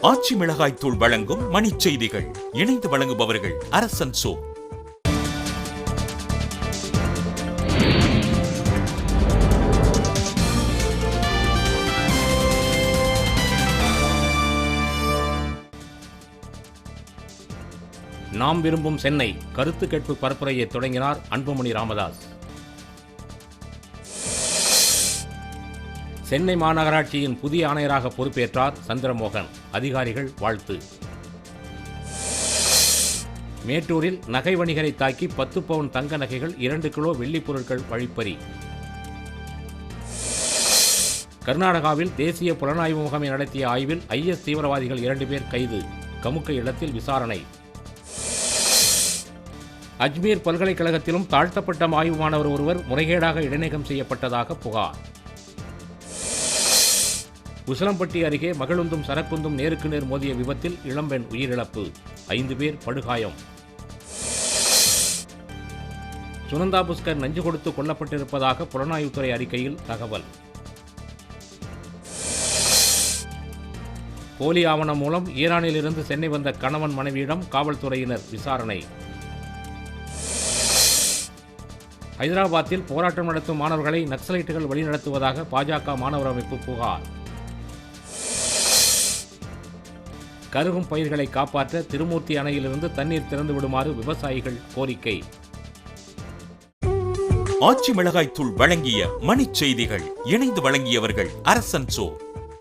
ஆச்சி மிளகாய் தூள் வழங்கும் மணிச் செய்திகள். இணைந்து வழங்குபவர்கள் அரசன் சோ. நாம் விரும்பும் சென்னை கருத்து கேட்பு பரப்புரையை தொடங்கினார் அன்புமணி ராமதாஸ். சென்னை மாநகராட்சியின் புதிய ஆணையராக பொறுப்பேற்றார் சந்திரமோகன். அதிகாரிகள் வாழ்த்து. மேட்டூரில் நகை வணிகரை தாக்கி 10 பவுன் தங்க நகைகள் 2 கிலோ வெள்ளிப் பொருட்கள் வழிப்பறி. கர்நாடகாவில் தேசிய புலனாய்வு முகமை நடத்திய ஆய்வில் IS தீவிரவாதிகள் 2 பேர் கைது. கமுக்க இடத்தில் விசாரணை. அஜ்மீர் பல்கலைக்கழகத்திலும் தாழ்த்தப்பட்ட ஆய்வு மாணவர் ஒருவர் முறைகேடாக இடைநீக்கம் செய்யப்பட்டதாக புகார். உசிலம்பட்டி அருகே மகளுந்தும் சரக்குந்தும் நேருக்கு நேர் மோதிய விபத்தில் இளம்பெண் உயிரிழப்பு. 5 பேர் படுகாயம். சுனந்தா புஷ்கர் நஞ்சு கொடுத்து கொல்லப்பட்டிருப்பதாக புலனாய்வுத்துறை அறிக்கையில் தகவல். போலி ஆவணம் மூலம் ஈரானில் இருந்து சென்னை வந்த கணவன் மனைவியிடம் காவல்துறையினர் விசாரணை. ஹைதராபாத்தில் போராட்டம் நடத்தும் மாணவர்களை நக்சலைட்டுகள் வழிநடத்துவதாக பாஜக மாணவர் அமைப்பு புகார். கருகும் பயிர்களை காப்பாற்ற திருமூர்த்தி அணையிலிருந்து தண்ணீர் திறந்து விடுமாறு விவசாயிகள் கோரிக்கை. ஆச்சி மிளகாய் தூள் வழங்கிய மணிச் செய்திகள். இணைந்து வழங்கியவர்கள் அரசன் சோ.